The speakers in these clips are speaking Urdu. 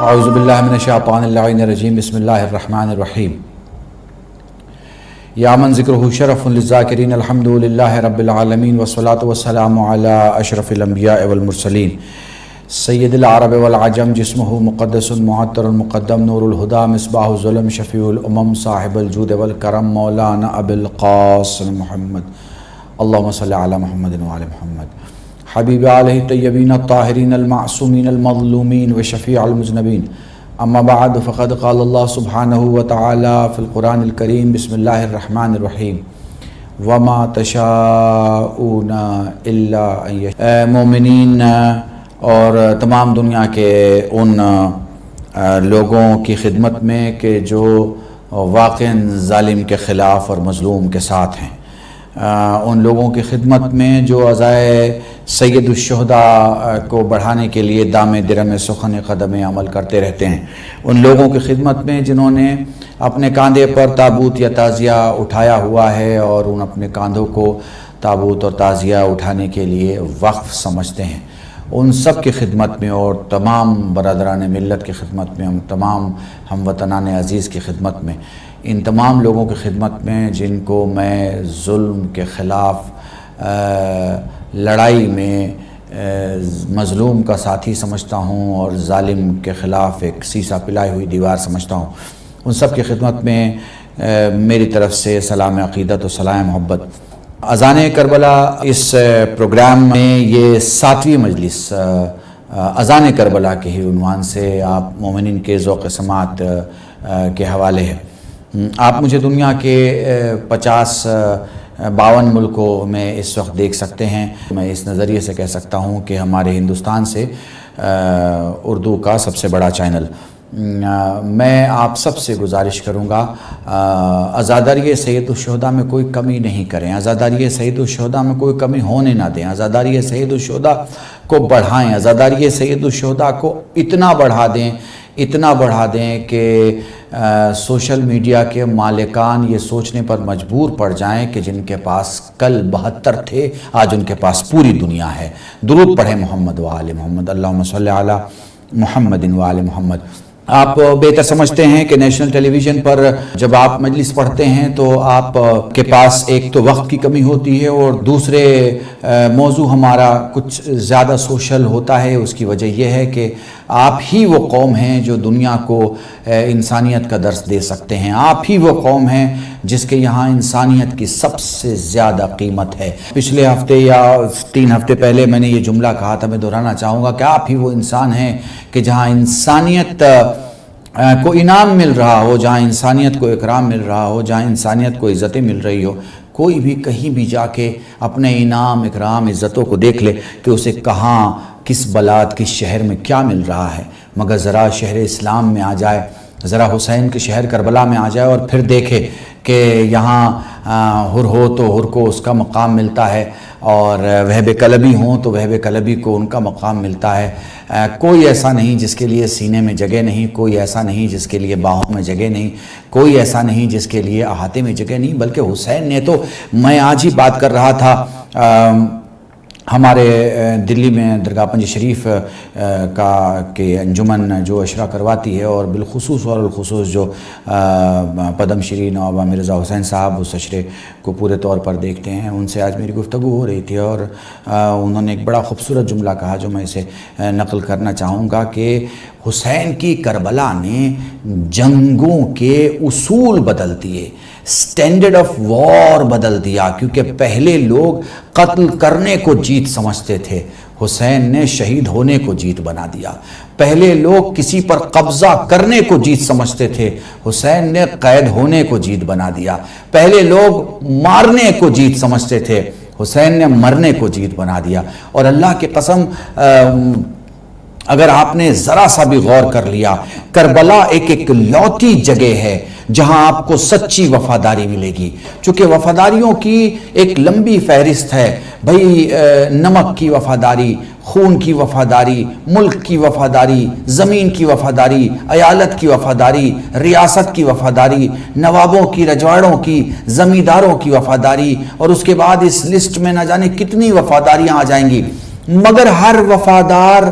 اعوذ باللہ من الشیطان الرجیم بسم اللہ الرحمن الرحیم یا من ذکرہ شرف للذاکرین الحمد للہ رب العالمین والصلاة والسلام علی اشرف الانبیاء والمرسلین سید العرب والعجم جسمہ مقدس معطر مقدم نور الہدا مصباح الظلم شفیع الامم صاحب الجود والکرم مولانا ابو القاسم محمد اللہم صلی علی محمد وعلی محمد حبیب علیہ طیبین الطاہرین المعصومین المظلومین وشفیع المذنبین اما بعد فقد قال اللہ سبحانہ وتعالی فی القرآن الکریم بسم اللہ الرحمن الرحیم وما تشاءون الا ان یشاء مومنین اور تمام دنیا کے ان لوگوں کی خدمت میں کہ جو واقعاً ظالم کے خلاف اور مظلوم کے ساتھ ہیں، ان لوگوں کی خدمت میں جو عزائے سید الشہداء کو بڑھانے کے لیے دام درم سخن قدم عمل کرتے رہتے ہیں، ان لوگوں کی خدمت میں جنہوں نے اپنے کاندھے پر تابوت یا تعزیہ اٹھایا ہوا ہے اور ان اپنے کاندھوں کو تابوت اور تعزیہ اٹھانے کے لیے وقف سمجھتے ہیں، ان سب کی خدمت میں اور تمام برادران ملت کی خدمت میں، تمام ہم وطنان عزیز کی خدمت میں، ان تمام لوگوں کی خدمت میں جن کو میں ظلم کے خلاف لڑائی میں مظلوم کا ساتھی سمجھتا ہوں اور ظالم کے خلاف ایک سیسا پلائی ہوئی دیوار سمجھتا ہوں، ان سب کی خدمت میں میری طرف سے سلام عقیدت و سلام محبت۔ اذان کربلا اس پروگرام میں یہ 7ویں مجلس اذان کربلا کے ہی عنوان سے آپ مومنین کے ذوق سماعت کے حوالے ہے۔ آپ مجھے دنیا کے 52 ملکوں میں اس وقت دیکھ سکتے ہیں۔ میں اس نظریے سے کہہ سکتا ہوں کہ ہمارے ہندوستان سے اردو کا سب سے بڑا چینل۔ میں آپ سب سے گزارش کروں گا عزاداری سید الشہداء میں کوئی کمی نہیں کریں، عزاداری سید الشہداء میں کوئی کمی ہونے نہ دیں، عزاداری سید الشہداء کو بڑھائیں، عزاداری سید الشہداء کو اتنا بڑھا دیں کہ سوشل میڈیا کے مالکان یہ سوچنے پر مجبور پڑ جائیں کہ جن کے پاس کل 72 تھے آج ان کے پاس پوری دنیا ہے۔ درود پڑھیں محمد و آل محمد، اللہم صلی علی محمد و آل محمد۔ آپ بہتر سمجھتے ہیں کہ نیشنل ٹیلی ویژن پر جب آپ مجلس پڑھتے ہیں تو آپ کے پاس ایک تو وقت کی کمی ہوتی ہے اور دوسرے موضوع ہمارا کچھ زیادہ سوشل ہوتا ہے۔ اس کی وجہ یہ ہے کہ آپ ہی وہ قوم ہیں جو دنیا کو انسانیت کا درس دے سکتے ہیں، آپ ہی وہ قوم ہیں جس کے یہاں انسانیت کی سب سے زیادہ قیمت ہے۔ پچھلے ہفتے یا 3 ہفتے پہلے میں نے یہ جملہ کہا تھا، میں دہرانا چاہوں گا کہ آپ ہی وہ انسان ہیں کہ جہاں انسانیت کو انعام مل رہا ہو، جہاں انسانیت کو اکرام مل رہا ہو، جہاں انسانیت کو عزتیں مل رہی ہو، کوئی بھی کہیں بھی جا کے اپنے انعام اکرام عزتوں کو دیکھ لے کہ اسے کہاں کس بلاد کس شہر میں کیا مل رہا ہے، مگر ذرا شہر اسلام میں آ جائے، ذرا حسین کے شہر کربلا میں آ جائے اور پھر دیکھے کہ یہاں حر ہو تو حر کو اس کا مقام ملتا ہے اور وہب قلبی ہوں تو وہب قلبی کو ان کا مقام ملتا ہے۔ کوئی ایسا نہیں جس کے لیے سینے میں جگہ نہیں، کوئی ایسا نہیں جس کے لیے باہوں میں جگہ نہیں، کوئی ایسا نہیں جس کے لیے احاطے میں جگہ نہیں، بلکہ حسین نے تو، میں آج ہی بات کر رہا تھا ہمارے دلی میں درگاہ پنج شریف کے انجمن جو اشرا کرواتی ہے اور بالخصوص اور الخصوص جو پدم شری نوابہ مرزا حسین صاحب اس اشرے کو پورے طور پر دیکھتے ہیں، ان سے آج میری گفتگو ہو رہی تھی اور انہوں نے ایک بڑا خوبصورت جملہ کہا جو میں اسے نقل کرنا چاہوں گا کہ حسین کی کربلا نے جنگوں کے اصول بدل دیے، سٹینڈرڈ آف وار بدل دیا، کیونکہ پہلے لوگ قتل کرنے کو جیت سمجھتے تھے، حسین نے شہید ہونے کو جیت بنا دیا۔ پہلے لوگ کسی پر قبضہ کرنے کو جیت سمجھتے تھے، حسین نے قید ہونے کو جیت بنا دیا۔ پہلے لوگ مارنے کو جیت سمجھتے تھے، حسین نے مرنے کو جیت بنا دیا۔ اور اللہ کی قسم اگر آپ نے ذرا سا بھی غور کر لیا، کربلا ایک اکلوتی جگہ ہے جہاں آپ کو سچی وفاداری ملے گی، چونکہ وفاداریوں کی ایک لمبی فہرست ہے بھئی، نمک کی وفاداری، خون کی وفاداری، ملک کی وفاداری، زمین کی وفاداری، ایالت کی وفاداری، ریاست کی وفاداری، نوابوں کی، رجواڑوں کی، زمینداروں کی وفاداری، اور اس کے بعد اس لسٹ میں نہ جانے کتنی وفاداریاں آ جائیں گی، مگر ہر وفادار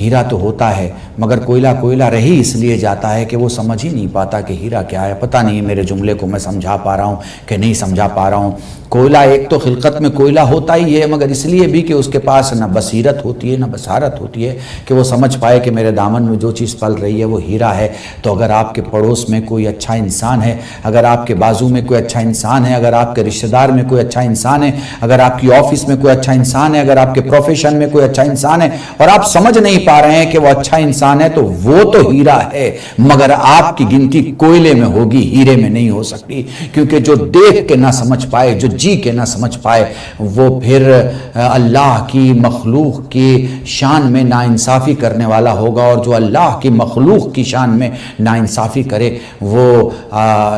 ہیرا تو ہوتا ہے مگر کوئلہ کوئلہ رہی اس لیے جاتا ہے کہ وہ سمجھ ہی نہیں پاتا کہ ہیرا کیا ہے۔ پتہ نہیں میرے جملے کو میں سمجھا پا رہا ہوں کہ نہیں سمجھا پا رہا ہوں۔ کوئلہ ایک تو خلقت میں کوئلہ ہوتا ہی ہے، مگر اس لیے بھی کہ اس کے پاس نہ بصیرت ہوتی ہے نہ بصارت ہوتی ہے کہ وہ سمجھ پائے کہ میرے دامن میں جو چیز پل رہی ہے وہ ہیرا ہے۔ تو اگر آپ کے پڑوس میں کوئی اچھا انسان ہے، اگر آپ کے بازو میں کوئی اچھا انسان ہے، اگر آپ کے رشتہ دار میں کوئی اچھا انسان ہے، اگر آپ کی آفس میں کوئی اچھا انسان ہے، اگر آپ کے پروفیشن میں کوئی اچھا انسان ہے اور آپ سمجھ نہیں پا رہے ہیں کہ وہ اچھا انسان ہے، تو وہ تو ہیرا ہے، مگر آپ کی گنتی کوئلے میں ہوگی، ہیرے میں نہیں ہو سکتی، کیونکہ جو دیکھ کے نہ سمجھ پائے، جو جی کے نہ سمجھ پائے، وہ پھر اللہ کی مخلوق کی شان میں ناانصافی کرنے والا ہوگا، اور جو اللہ کی مخلوق کی شان میں ناانصافی کرے وہ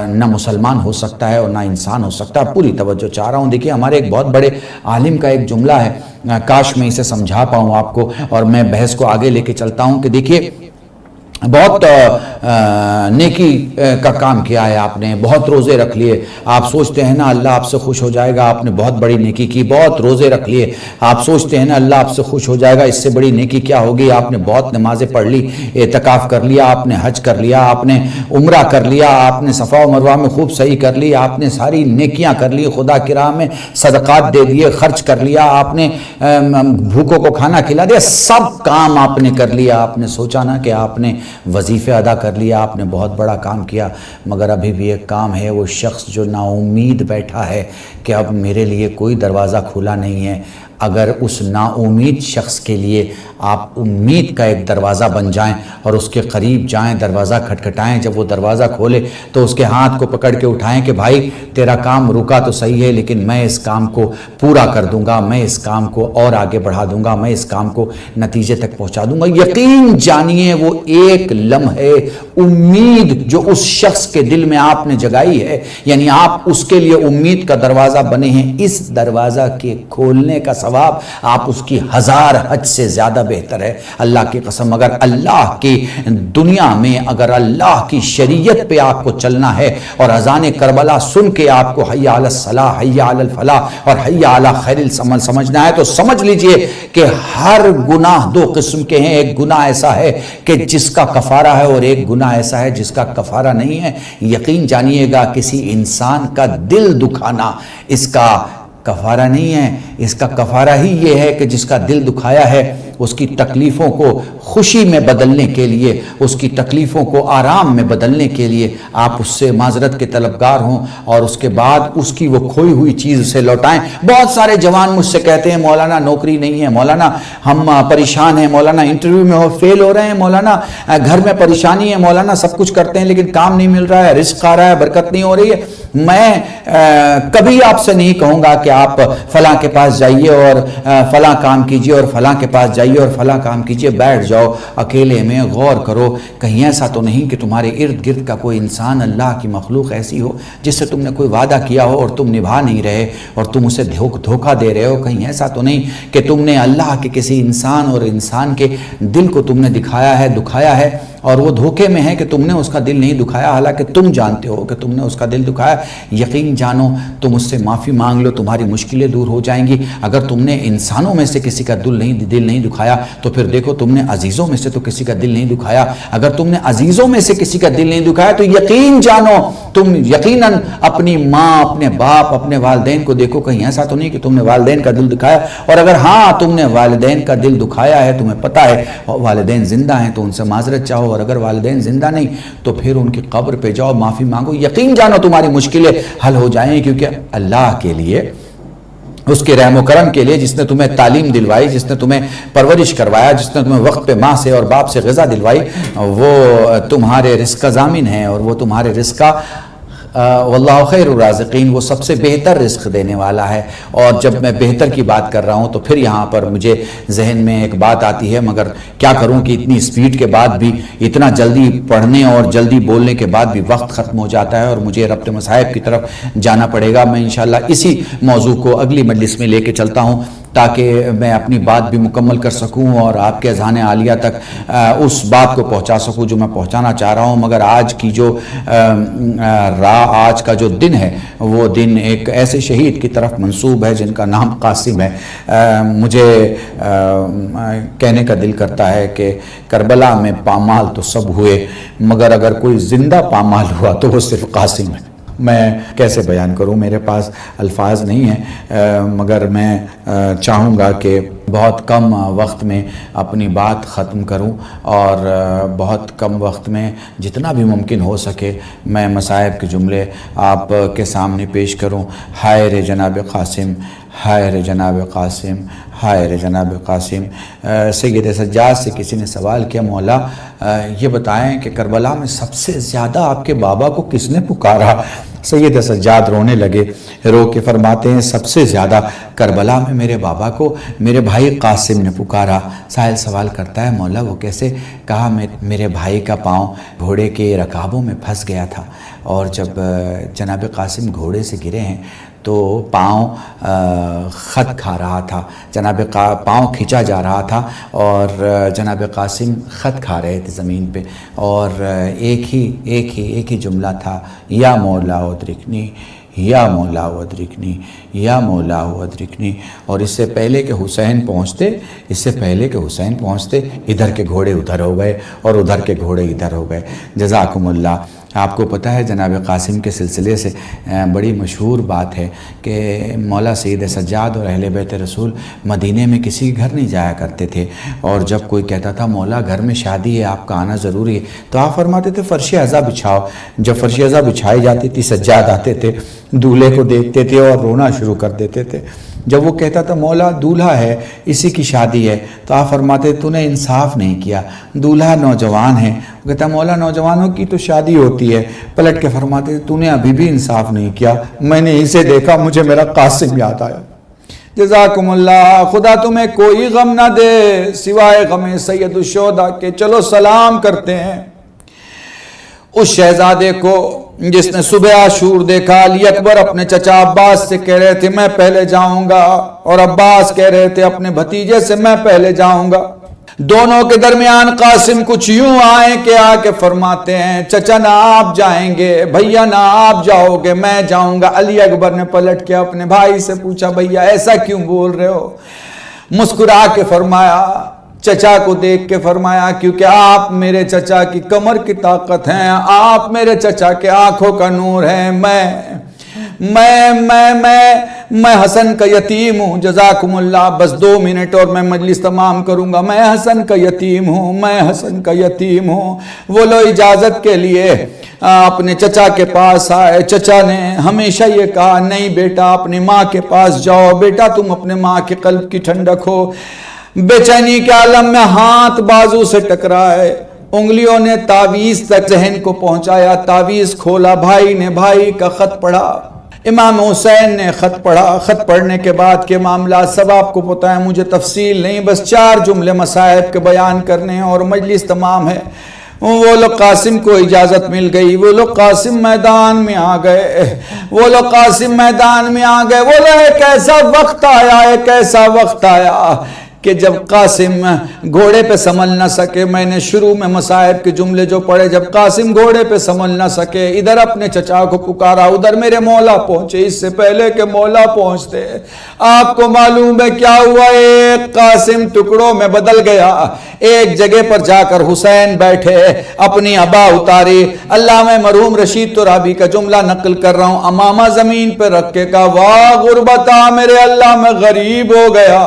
نہ مسلمان ہو سکتا ہے اور نہ انسان ہو سکتا ہے۔ پوری توجہ چاہ رہا ہوں۔ دیکھیے ہمارے ایک بہت بڑے عالم کا ایک جملہ ہے، کاش میں اسے سمجھا پاؤں آپ کو اور میں بحث کو آگے لے کے چلتا ہوں، کہ دیکھیے بہت نیکی کا کام کیا ہے آپ نے، بہت روزے رکھ لیے، آپ سوچتے ہیں نا اللہ آپ سے خوش ہو جائے گا، آپ نے بہت بڑی نیکی کی، بہت روزے رکھ لیے، آپ سوچتے ہیں نا اللہ آپ سے خوش ہو جائے گا، اس سے بڑی نیکی کیا ہوگی، آپ نے بہت نمازیں پڑھ لی، اعتکاف کر لیا، آپ نے حج کر لیا، آپ نے عمرہ کر لیا، آپ نے صفا و مروہ میں خوب صحیح کر لی، آپ نے ساری نیکیاں کر لی، خدا کی راہ میں صدقات دے دیے، خرچ کر لیا، آپ نے بھوکوں کو کھانا کھلا دیا، سب کام آپ نے کر لیا، آپ نے سوچا نا کہ آپ نے وظیفے ادا کر لیا، آپ نے بہت بڑا کام کیا، مگر ابھی بھی ایک کام ہے، وہ شخص جو نا امید بیٹھا ہے کہ اب میرے لیے کوئی دروازہ کھلا نہیں ہے۔ اگر اس نا امید شخص کے لیے آپ امید کا ایک دروازہ بن جائیں اور اس کے قریب جائیں، دروازہ کھٹکھٹائیں، جب وہ دروازہ کھولے تو اس کے ہاتھ کو پکڑ کے اٹھائیں کہ بھائی تیرا کام رکا تو صحیح ہے، لیکن میں اس کام کو پورا کر دوں گا، میں اس کام کو اور آگے بڑھا دوں گا، میں اس کام کو نتیجے تک پہنچا دوں گا۔ یقین جانیے وہ ایک لمحے امید جو اس شخص کے دل میں آپ نے جگائی ہے، یعنی آپ اس کے لیے امید کا دروازہ بنے ہیں، اس دروازہ کے کھولنے کا ثواب آپ اس کی 1000 حج سے زیادہ بہتر ہے۔ اللہ کی قسم، اگر اللہ کی دنیا میں، اگر اللہ کی شریعت پہ آپ کو چلنا ہے اور اذان کربلا سن کے آپ کو حی علی الصلاح، حی علی الفلاح اور حی علی خیر العمل سمجھنا ہے، تو سمجھ لیجئے کہ ہر گناہ 2 قسم کے ہیں، ایک گناہ ایسا ہے کہ جس کا کفارہ ہے اور ایک گناہ ایسا ہے جس کا کفارہ نہیں ہے۔ یقین جانیے گا کسی انسان کا دل دکھانا اس کا کفارہ نہیں ہے، اس کا کفارہ ہی یہ ہے کہ جس کا دل دکھایا ہے اس کی تکلیفوں کو خوشی میں بدلنے کے لیے، اس کی تکلیفوں کو آرام میں بدلنے کے لیے آپ اس سے معذرت کے طلبگار ہوں اور اس کے بعد اس کی وہ کھوئی ہوئی چیز اسے لوٹائیں۔ بہت سارے جوان مجھ سے کہتے ہیں مولانا نوکری نہیں ہے، مولانا ہم پریشان ہیں، مولانا انٹرویو میں فیل ہو رہے ہیں، مولانا گھر میں پریشانی ہے، مولانا سب کچھ کرتے ہیں لیکن کام نہیں مل رہا ہے، رزق آ رہا ہے، برکت نہیں ہو رہی ہے۔ میں کبھی آپ سے نہیں کہوں گا کہ آپ فلاں کے پاس جائیے اور فلاں کام کیجیے اور فلاں کے پاس جائیے اور فلاں کام کیجیے، بیٹھ جاؤ اکیلے میں، غور کرو، کہیں ایسا تو نہیں کہ تمہارے ارد گرد کا کوئی انسان، اللہ کی مخلوق ایسی ہو جس سے تم نے کوئی وعدہ کیا ہو اور تم نبھا نہیں رہے اور تم اسے دھوکہ دے رہے ہو، کہیں ایسا تو نہیں کہ تم نے اللہ کے کسی انسان اور انسان کے دل کو تم نے دکھایا ہے اور وہ دھوکے میں ہے کہ تم نے اس کا دل نہیں دکھایا، حالانکہ تم جانتے ہو کہ تم نے اس کا دل دکھایا۔ یقین جانو تم اس سے معافی مانگ لو، تمہاری مشکلیں دور ہو جائیں گی۔ اگر تم نے انسانوں میں سے کسی کا دل نہیں دکھایا تو پھر دیکھو تم نے عزیزوں میں سے تو کسی کا دل نہیں دکھایا، اگر تم نے عزیزوں میں سے کسی کا دل نہیں دکھایا تو یقین جانو تم یقیناً اپنی ماں، اپنے باپ، اپنے والدین کو دیکھو، کہیں ایسا تو نہیں کہ تم نے والدین کا دل دکھایا، اور اگر ہاں تم نے والدین کا دل دکھایا ہے، تمہیں پتہ ہے والدین زندہ ہیں تو ان سے معذرت چاہو، اور اگر والدین زندہ نہیں تو پھر ان کی قبر پہ جاؤ، معافی مانگو، یقین جانو تمہاری مشکلیں حل ہو جائیں گی، کیونکہ اللہ کے لیے، اس کے رحم و کرم کے لیے، جس نے تمہیں تعلیم دلوائی، جس نے تمہیں پرورش کروایا، جس نے تمہیں وقت پہ ماں سے اور باپ سے غذا دلوائی، وہ تمہارے رزق کا ضامن ہے اور وہ تمہارے رزق کا واللہ خیر الرازقین، وہ سب سے بہتر رزق دینے والا ہے۔ اور جب میں بہتر کی بات کر رہا ہوں تو پھر یہاں پر مجھے ذہن میں ایک بات آتی ہے، مگر کیا کروں کہ اتنی سپیڈ کے بعد بھی، اتنا جلدی پڑھنے اور جلدی بولنے کے بعد بھی وقت ختم ہو جاتا ہے اور مجھے ربط مصاحب کی طرف جانا پڑے گا۔ میں انشاءاللہ اسی موضوع کو اگلی مجلس میں لے کے چلتا ہوں تاکہ میں اپنی بات بھی مکمل کر سکوں اور آپ کے اذہان عالیہ تک اس بات کو پہنچا سکوں جو میں پہنچانا چاہ رہا ہوں۔ مگر آج کی جو آج کا جو دن ہے وہ دن ایک ایسے شہید کی طرف منسوب ہے جن کا نام قاسم ہے۔ مجھے کہنے کا دل کرتا ہے کہ کربلا میں پامال تو سب ہوئے، مگر اگر کوئی زندہ پامال ہوا تو وہ صرف قاسم ہے۔ میں کیسے بیان کروں، میرے پاس الفاظ نہیں ہیں، مگر میں چاہوں گا کہ بہت کم وقت میں اپنی بات ختم کروں اور بہت کم وقت میں جتنا بھی ممکن ہو سکے میں مصائب کے جملے آپ کے سامنے پیش کروں۔ ہائے رے جناب قاسم، ہائے رے جناب قاسم، ہائے رے جناب قاسم۔ سید سجاد سے کسی نے سوال کیا، مولا یہ بتائیں کہ کربلا میں سب سے زیادہ آپ کے بابا کو کس نے پکارا؟ سید سجاد رونے لگے، رو کے فرماتے ہیں سب سے زیادہ کربلا میں میرے بابا کو میرے بھائی قاسم نے پکارا۔ سائل سوال کرتا ہے مولا وہ کیسے؟ کہا میرے بھائی کا پاؤں گھوڑے کے رکابوں میں پھنس گیا تھا، اور جب جناب قاسم گھوڑے سے گرے ہیں تو پاؤں خط کھا رہا تھا، پاؤں کھینچا جا رہا تھا اور جناب قاسم خط کھا رہے تھے زمین پہ، اور ایک ہی جملہ تھا، یا مولا ادرکنی، یا مولا ادرکنی، یا مولا ادرکنی۔ اور اس سے پہلے کہ حسین پہنچتے ادھر کے گھوڑے ادھر ہو گئے اور ادھر کے گھوڑے ادھر ہو گئے۔ جزاکم اللہ۔ آپ کو پتہ ہے جناب قاسم کے سلسلے سے بڑی مشہور بات ہے کہ مولا سید سجاد اور اہل بیت رسول مدینے میں کسی گھر نہیں جایا کرتے تھے، اور جب کوئی کہتا تھا مولا گھر میں شادی ہے آپ کا آنا ضروری ہے تو آپ فرماتے تھے فرش عزا بچھاؤ۔ جب فرش عزا بچھائی جاتی تھی سجاد آتے تھے، دولہے کو دیکھتے تھے اور رونا شروع کر دیتے تھے۔ جب وہ کہتا تھا مولا دولہا ہے اسی کی شادی ہے تو آپ فرماتے تو نے انصاف نہیں کیا، دولہا نوجوان ہے۔ وہ کہتا مولا نوجوانوں کی تو شادی ہوتی ہے۔ پلٹ کے فرماتے تو نے ابھی بھی انصاف نہیں کیا، میں نے اسے دیکھا مجھے میرا قاسم یاد آیا۔ جزاکم اللہ۔ خدا تمہیں کوئی غم نہ دے سوائے غم سید الشہداء کے۔ چلو سلام کرتے ہیں اس شہزادے کو جس نے صبح عاشور دیکھا۔ علی اکبر اپنے چچا عباس سے کہہ رہے تھے میں پہلے جاؤں گا، اور عباس کہہ رہے تھے اپنے بھتیجے سے میں پہلے جاؤں گا۔ دونوں کے درمیان قاسم کچھ یوں آئے کہ آ کے فرماتے ہیں چچا نہ آپ جائیں گے، بھیا نہ آپ جاؤ گے، میں جاؤں گا۔ علی اکبر نے پلٹ کے اپنے بھائی سے پوچھا بھیا ایسا کیوں بول رہے ہو؟ مسکرا کے فرمایا، چچا کو دیکھ کے فرمایا کیونکہ آپ میرے چچا کی کمر کی طاقت ہیں، آپ میرے چچا کے آنکھوں کا نور ہیں، میں حسن کا یتیم ہوں۔ جزاکم اللہ۔ بس 2 منٹ اور میں مجلس تمام کروں گا۔ میں حسن کا یتیم ہوں، میں حسن کا یتیم ہوں۔ وہ لوگ اجازت کے لیے اپنے چچا کے پاس آئے۔ چچا نے ہمیشہ یہ کہا نہیں بیٹا اپنی ماں کے پاس جاؤ، بیٹا تم اپنے ماں کے قلب کی ٹھنڈک ہو۔ بے چینی کے عالم میں ہاتھ بازو سے ٹکرائے، انگلیوں نے تعویذ تک ذہن کو پہنچایا۔ تعویذ کھولا، بھائی نے بھائی کا خط پڑھا، امام حسین نے خط پڑھا۔ خط پڑھنے کے بعد کے معاملات سب آپ کو پتہ ہے، مجھے تفصیل نہیں، بس 4 جملے مصائب کے بیان کرنے ہیں اور مجلس تمام ہے۔ وہ لوگ قاسم کو اجازت مل گئی، وہ لوگ قاسم میدان میں آ گئے، وہ لوگ قاسم میدان میں آ گئے۔ وہ لوگ ایک ایسا وقت آیا کہ جب قاسم گھوڑے پہ سنبھل نہ سکے، میں نے شروع میں مصائب کے جملے جو پڑھے، جب قاسم گھوڑے پہ سنبھل نہ سکے، ادھر اپنے چچا کو پکارا، ادھر میرے مولا پہنچے۔ اس سے پہلے کہ مولا پہنچتے آپ کو معلوم ہے کیا ہوا؟ ایک قاسم ٹکڑوں میں بدل گیا۔ ایک جگہ پر جا کر حسین بیٹھے، اپنی عبا اتاری۔ علامہ مرحوم رشید ترابی کا جملہ نقل کر رہا ہوں، امامہ زمین پہ رکھ کے کہا واہ غربتا میرے اللہ میں غریب ہو گیا۔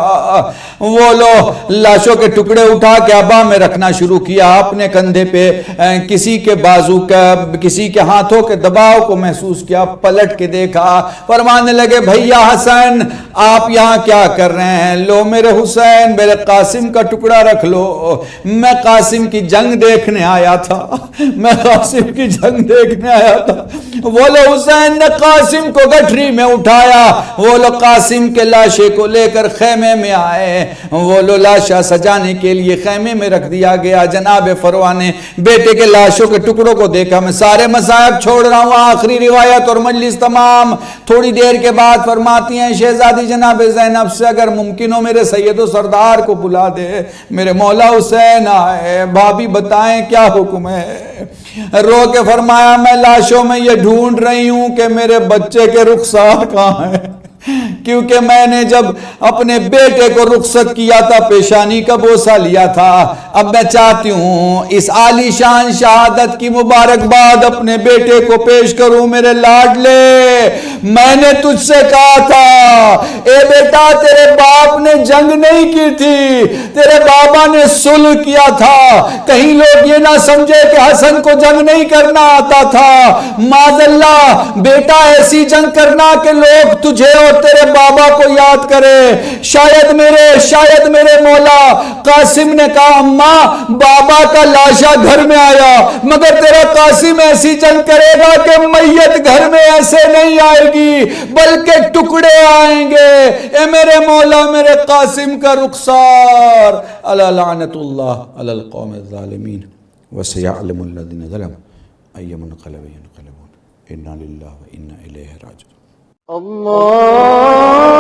وہ لو لاشوں کے ٹکڑے اٹھا کے عبا میں رکھنا شروع کیا، اپنے کندھے پہ کسی کے بازو کا کسی کے ہاتھوں کے دباؤ کو محسوس کیا، پلٹ کے دیکھا، فرمانے لگے بھیا حسن آپ یہاں کیا کر رہے ہیں؟ لو میرے حسین میرے قاسم کا ٹکڑا رکھ لو، میں قاسم کی جنگ دیکھنے آیا تھا، میں قاسم کی جنگ دیکھنے آیا تھا۔ وہ لو حسین نے قاسم کو گٹھری میں اٹھایا، وہ لو قاسم کے لاشے کو لے کر خیمے میں آئے، وہ لو لاشا سجانے کے لیے خیمے میں رکھ دیا گیا۔ جناب فروا نے بیٹے کے لاشوں کے ٹکڑوں کو دیکھا، میں سارے مصائب چھوڑ رہا ہوں، آخری روایت اور مجلس تمام۔ تھوڑی دیر کے بعد فرماتی ہیں شہزادی جناب زینب سے اگر ممکن ہو میرے سید و سردار کو بلا دے، میرے مولا حسین آئے، بھابی بتائیں کیا حکم ہے؟ رو کے فرمایا میں لاشوں میں یہ ڈھونڈ رہی ہوں کہ میرے بچے کے رخسار کہاں ہیں، کیونکہ میں نے جب اپنے بیٹے کو رخصت کیا تھا پیشانی کا بوسہ لیا تھا، اب میں چاہتی ہوں اس عالی شان شہادت کی مبارکباد اپنے بیٹے کو پیش کروں۔ میرے لاڈلے، میں نے تجھ سے کہا تھا اے بیٹا تیرے باپ نے جنگ نہیں کی تھی، تیرے بابا نے صلح کیا تھا، کہیں لوگ یہ نہ سمجھے کہ حسن کو جنگ نہیں کرنا آتا تھا، معاذ اللہ بیٹا ایسی جنگ کرنا کہ لوگ تجھے اور تیرے بابا کو یاد کرے۔ شاید میرے مولا قاسم نے کہا اماں بابا کا لاشا گھر میں آیا، مگر تیرا قاسم ایسی جنگ کرے گا کہ میت گھر میں ایسے نہیں آئے گی بلکہ ٹکڑے آئیں گے۔ اے میرے مولا میرے قاسم کا رخسار، الا لعنت اللہ علی القوم الظالمین وسیعلم الذین ظلموا ای منقلب ینقلبون انا للہ و انا الیہ راجعون۔ اللہ